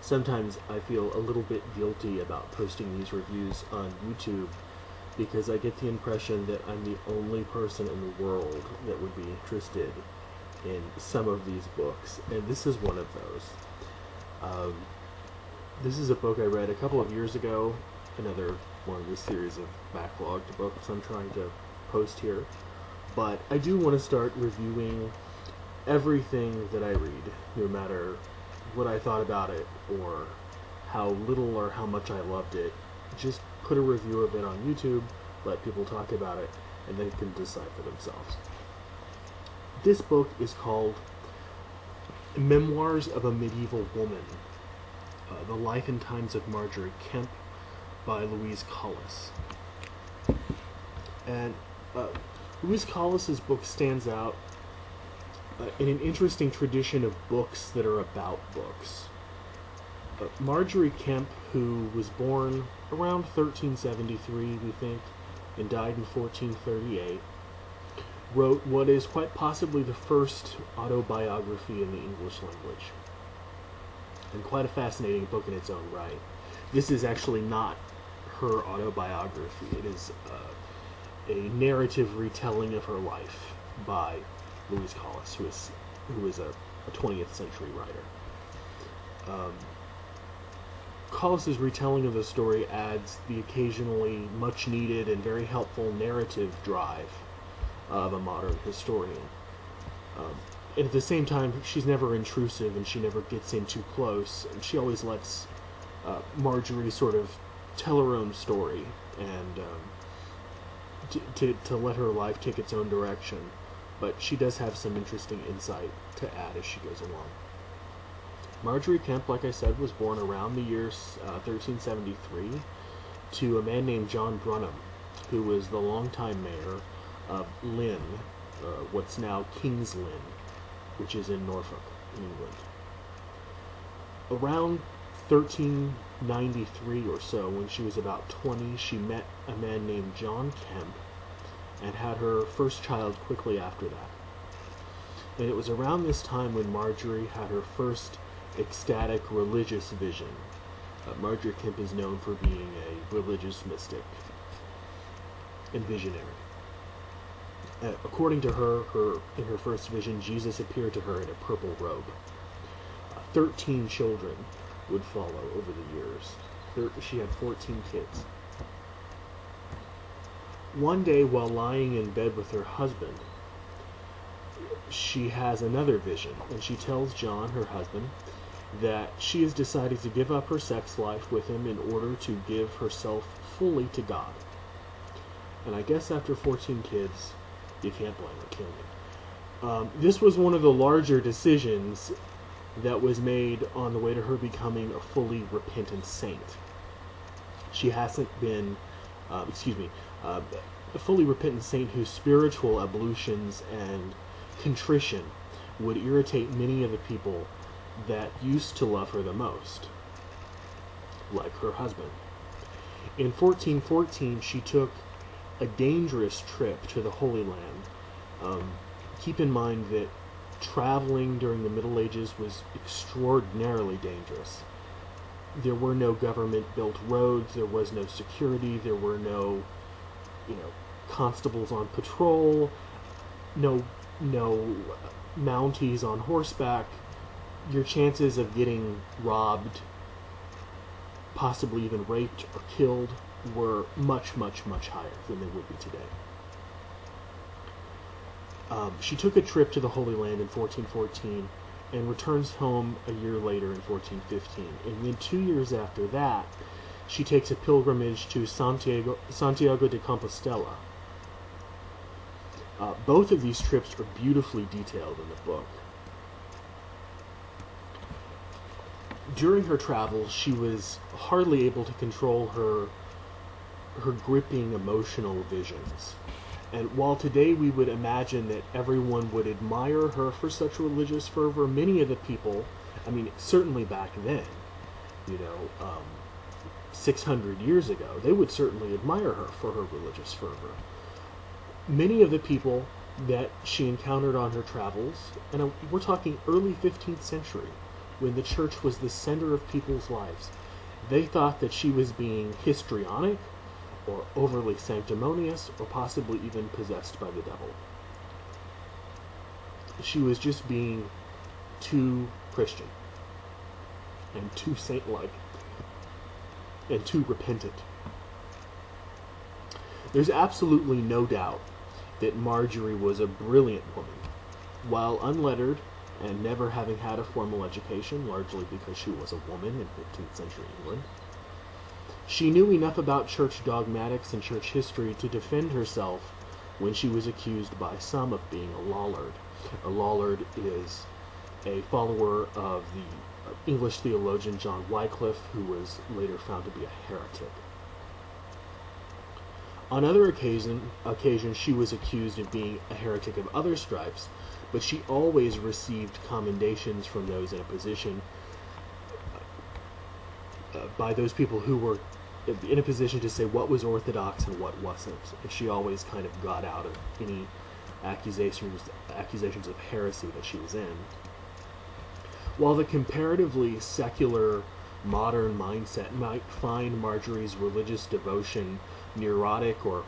sometimes I feel a little bit guilty about posting these reviews on YouTube because I get the impression that I'm the only person in the world that would be interested in some of these books, and this is one of those. This is a book I read a couple of years ago, another one of this series of backlogged books I'm trying to post here, but I do want to start reviewing everything that I read, no matter what I thought about it or how little or how much I loved it. Just put a review of it on YouTube, let people talk about it, and they can decide for themselves. This book is called Memoirs of a Medieval Woman, The Life and Times of Margery Kempe by Louise Collis. And Louise Collis's book stands out in an interesting tradition of books that are about books. Margery Kempe, who was born around 1373, we think, and died in 1438, wrote what is quite possibly the first autobiography in the English language. And quite a fascinating book in its own right. This is actually not her autobiography. It is a narrative retelling of her life by Louise Collis, who is a 20th century writer. Collis's retelling of the story adds the occasionally much needed and very helpful narrative drive of a modern historian. And at the same time, she's never intrusive and she never gets in too close, and she always lets Margery sort of tell her own story and to let her life take its own direction. But she does have some interesting insight to add as she goes along. Margery Kempe, like I said, was born around the year 1373 to a man named John Brunham, who was the longtime mayor of Lynn, what's now King's Lynn, which is in Norfolk, England. Around 1393 or so, when she was about 20, she met a man named John Kempe and had her first child quickly after that. And it was around this time when Margery had her first ecstatic religious vision. Margery Kempe is known for being a religious mystic and visionary. According to her, in her first vision, Jesus appeared to her in a purple robe. 13 children would follow over the years. She had 14 kids. One day, while lying in bed with her husband, she has another vision, and she tells John, her husband, that she has decided to give up her sex life with him in order to give herself fully to God. And I guess after 14 kids, you can't blame her, can you? This was one of the larger decisions that was made on the way to her becoming a fully repentant saint. She hasn't been, a fully repentant saint whose spiritual ablutions and contrition would irritate many of the people that used to love her the most, like her husband. In 1414, she took a dangerous trip to the Holy Land. Keep in mind that traveling during the Middle Ages was extraordinarily dangerous. There were no government-built roads, there was no security, there were no, constables on patrol, no Mounties on horseback. Your chances of getting robbed, possibly even raped or killed, were much, much, much higher than they would be today. She took a trip to the Holy Land in 1414 and returns home a year later in 1415. And then 2 years after that, she takes a pilgrimage to Santiago de Compostela. Both of these trips are beautifully detailed in the book. During her travels, she was hardly able to control her gripping emotional visions. And while today we would imagine that everyone would admire her for such religious fervor, many of the people, certainly back then, 600 years ago, they would certainly admire her for her religious fervor. Many of the people that she encountered on her travels, and we're talking early 15th century, when the church was the center of people's lives. They thought that she was being histrionic, or overly sanctimonious, or possibly even possessed by the devil. She was just being too Christian, and too saint-like, and too repentant. There's absolutely no doubt that Margery was a brilliant woman. While unlettered and never having had a formal education, largely because she was a woman in 15th century England, she knew enough about church dogmatics and church history to defend herself when she was accused by some of being a Lollard. A Lollard is a follower of the English theologian John Wycliffe, who was later found to be a heretic. On other occasions, she was accused of being a heretic of other stripes, but she always received commendations from those in a position, by those people who were in a position to say what was orthodox and what wasn't. And she always kind of got out of any accusations of heresy that she was in. While the comparatively secular modern mindset might find Margery's religious devotion neurotic or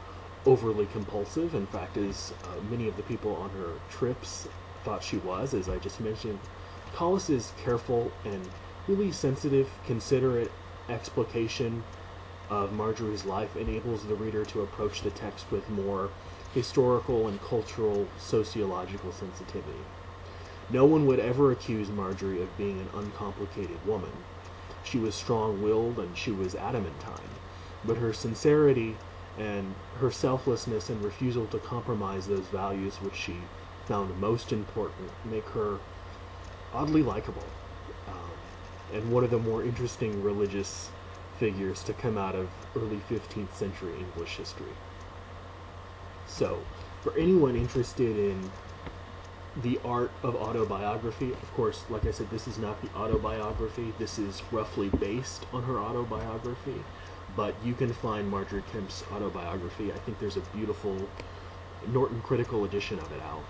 overly compulsive, in fact, as many of the people on her trips thought she was, as I just mentioned, Collis's careful and really sensitive, considerate explication of Margery's life enables the reader to approach the text with more historical and cultural sociological sensitivity. No one would ever accuse Margery of being an uncomplicated woman. She was strong-willed and she was adamantine, but her sincerity and her selflessness and refusal to compromise those values which she found most important make her oddly likable, and one of the more interesting religious figures to come out of early 15th century English history. So, for anyone interested in the art of autobiography, of course, like I said, this is not the autobiography. This is roughly based on her autobiography, but you can find Margery Kempe's autobiography. I think there's a beautiful Norton Critical edition of it out,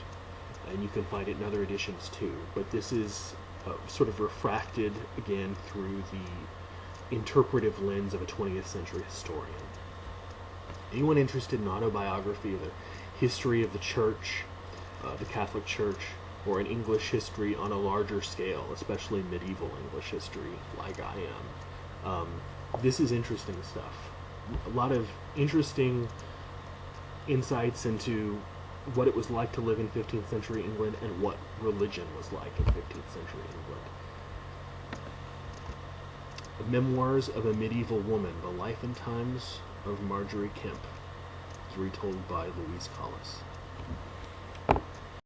and you can find it in other editions too. But this is sort of refracted again through the interpretive lens of a 20th century historian. Anyone interested in autobiography, the history of the church, the Catholic Church, or in English history on a larger scale, especially medieval English history, like I am, this is interesting stuff. A lot of interesting insights into what it was like to live in 15th century England and what religion was like in 15th century England. Memoirs of a Medieval Woman, The Life and Times of Margery Kempe, is retold by Louise Collis.